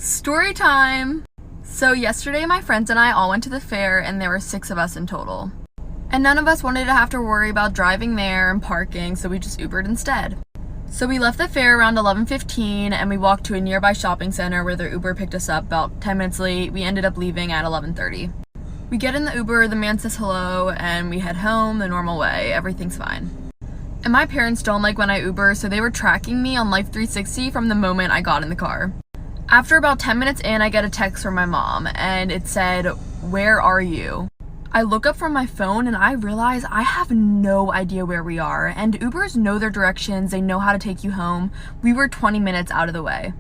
Story time! So yesterday my friends and I all went to the fair and there were 6 of us in total. And none of us wanted to have to worry about driving there and parking, so we just Ubered instead. So we left the fair around 11:15 and we walked to a nearby shopping center where the Uber picked us up about 10 minutes late. We ended up leaving at 11:30. We get in the Uber, the man says hello, and we head home the normal way. Everything's fine. And my parents don't like when I Uber, so they were tracking me on Life 360 from the moment I got in the car. After about 10 minutes in, I get a text from my mom, and it said, "Where are you?" I look up from my phone and I realize I have no idea where we are, and Ubers know their directions, they know how to take you home. We were 20 minutes out of the way.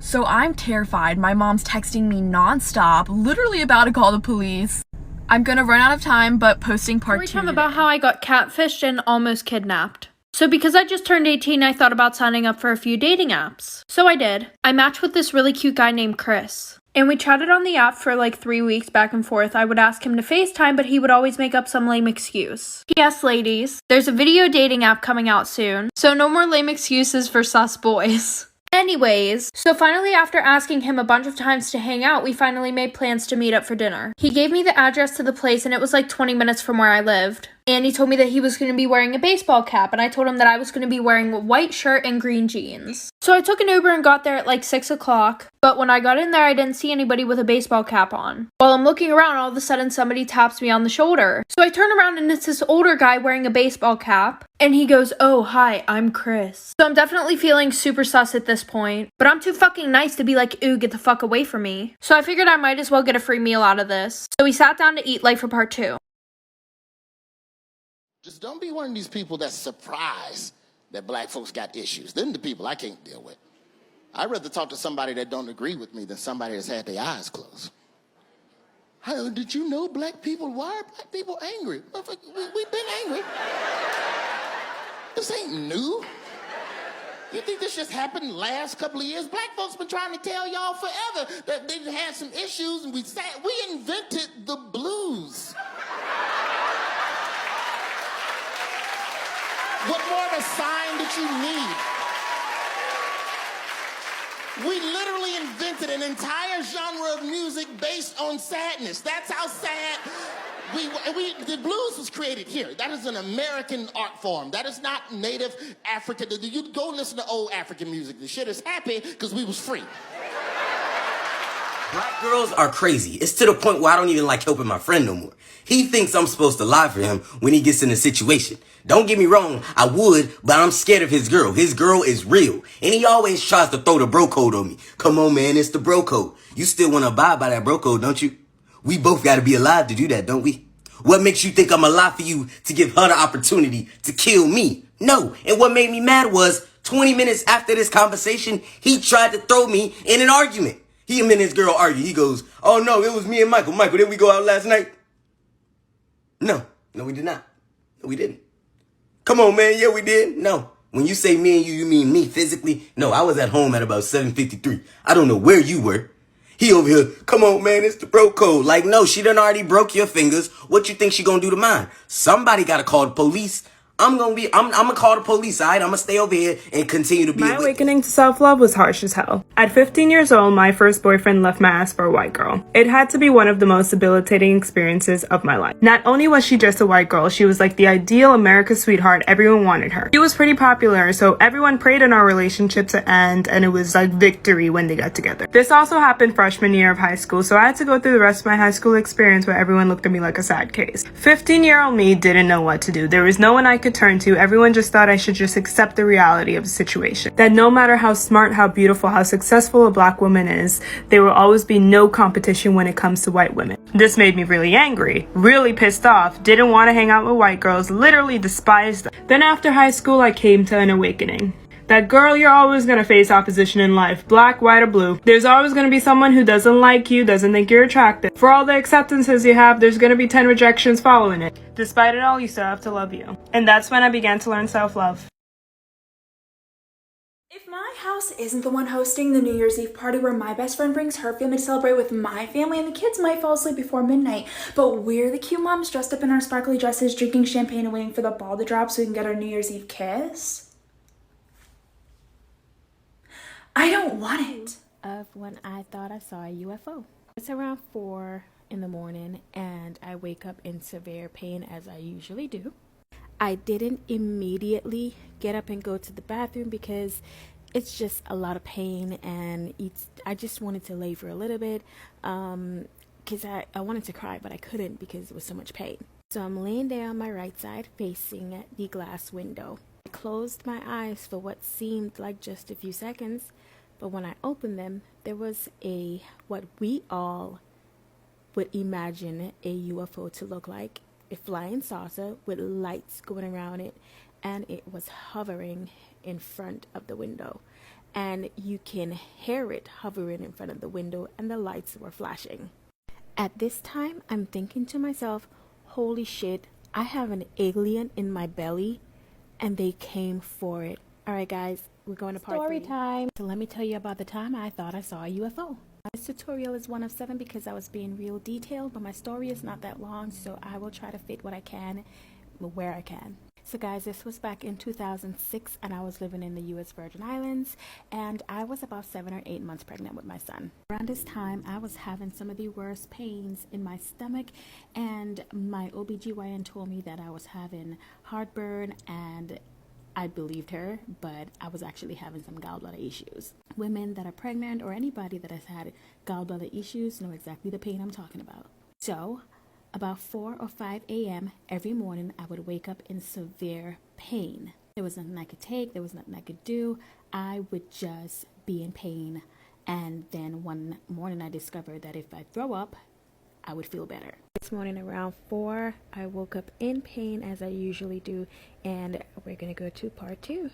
So I'm terrified. My mom's texting me nonstop, literally about to call the police. I'm gonna run out of time, but posting part 2. Story time about how I got catfished and almost kidnapped. So because I just turned 18, I thought about signing up for a few dating apps. So I did. I matched with this really cute guy named Chris. And we chatted on the app for like 3 weeks back and forth. I would ask him to FaceTime, but he would always make up some lame excuse. Yes, ladies, there's a video dating app coming out soon, so no more lame excuses for sus boys. Anyways, so finally after asking him a bunch of times to hang out, we finally made plans to meet up for dinner. He gave me the address to the place and it was like 20 minutes from where I lived. And he told me that he was going to be wearing a baseball cap, and I told him that I was going to be wearing a white shirt and green jeans. So I took an Uber and got there at like 6 o'clock, but when I got in there, I didn't see anybody with a baseball cap on. While I'm looking around, all of a sudden somebody taps me on the shoulder. So I turn around and it's this older guy wearing a baseball cap, and he goes, "Oh, hi, I'm Chris." So I'm definitely feeling super sus at this point, but I'm too fucking nice to be like, "Ooh, get the fuck away from me." So I figured I might as well get a free meal out of this. So we sat down to eat Life for part 2. Just don't be one of these people that's surprised that black folks got issues. Then the people I can't deal with. I'd rather talk to somebody that don't agree with me than somebody that's had their eyes closed. Did you know black people, why are black people angry? We've been angry. This ain't new. You think this just happened last couple of years? Black folks been trying to tell y'all forever that they had some issues, and we invented the blues. What more of a sign that you need? We literally invented an entire genre of music based on sadness. That's how sad the blues was created here. That is an American art form. That is not native African. You go listen to old African music. The shit is happy because we was free. Black girls are crazy. It's to the point where I don't even like helping my friend no more. He thinks I'm supposed to lie for him when he gets in a situation. Don't get me wrong, I would, but I'm scared of his girl. His girl is real. And he always tries to throw the bro code on me. Come on, man, it's the bro code. You still want to abide by that bro code, don't you? We both got to be alive to do that, don't we? What makes you think I'm alive for you to give her the opportunity to kill me? No. And what made me mad was 20 minutes after this conversation, he tried to throw me in an argument. Him and his girl argue. He goes, "Oh, no, it was me and Michael. Michael, did we go out last night?" No, we did not. No, we didn't. Come on, man. Yeah, we did. No. When you say me and you mean me physically? No, I was at home at about 7:53. I don't know where you were. He over here, "Come on, man, it's the bro code." Like, no, she done already broke your fingers. What you think she gonna do to mine? Somebody gotta call the police. I'm gonna call the police, all right? I'm gonna stay over here and continue to be My awakening to self-love was harsh as hell. At 15 years old, my first boyfriend left my ass for a white girl. It had to be one of the most debilitating experiences of my life. Not only was she just a white girl, she was like the ideal America's sweetheart. Everyone wanted her. She was pretty popular, so everyone prayed in our relationship to end, and it was like victory when they got together. This also happened freshman year of high school, so I had to go through the rest of my high school experience where everyone looked at me like a sad case. 15-year-old me didn't know what to do. There was no one I could turn to. Everyone just thought I should just accept the reality of the situation. That no matter how smart, how beautiful, how successful a black woman is, there will always be no competition when it comes to white women. This made me really angry, really pissed off, didn't want to hang out with white girls, literally despised them. Then after high school, I came to an awakening. That girl, you're always gonna face opposition in life, black, white, or blue. There's always gonna be someone who doesn't like you, doesn't think you're attractive. For all the acceptances you have, there's gonna be 10 rejections following it. Despite it all, you still have to love you. And that's when I began to learn self-love. If my house isn't the one hosting the New Year's Eve party where my best friend brings her family to celebrate with my family and the kids might fall asleep before midnight, but we're the cute moms dressed up in our sparkly dresses, drinking champagne and waiting for the ball to drop so we can get our New Year's Eve kiss, I don't want it. of when I thought I saw a UFO. It's around 4 in the morning and I wake up in severe pain as I usually do. I didn't immediately get up and go to the bathroom because it's just a lot of pain, and I just wanted to lay for a little bit because I wanted to cry, but I couldn't because it was so much pain. So I'm laying there on my right side facing the glass window. I closed my eyes for what seemed like just a few seconds, but when I opened them, there was what we all would imagine a UFO to look like, a flying saucer with lights going around it, and it was hovering in front of the window, and you can hear it hovering in front of the window, and the lights were flashing. At this time, I'm thinking to myself, holy shit, I have an alien in my belly, and they came for it. All right, guys, we're going to part 3. Time. So let me tell you about the time I thought I saw a UFO. This tutorial is 1 of 7 because I was being real detailed, but my story is not that long, so I will try to fit what I can where I can. So guys, this was back in 2006 and I was living in the US Virgin Islands, and I was about 7 or 8 months pregnant with my son. Around this time, I was having some of the worst pains in my stomach, and my OBGYN told me that I was having heartburn, and I believed her, but I was actually having some gallbladder issues. Women that are pregnant or anybody that has had gallbladder issues know exactly the pain I'm talking about. So about 4 or 5 a.m. every morning, I would wake up in severe pain. There was nothing I could take. There was nothing I could do. I would just be in pain. And then one morning, I discovered that if I throw up, I would feel better. This morning around 4, I woke up in pain as I usually do. And we're going to go to part 2.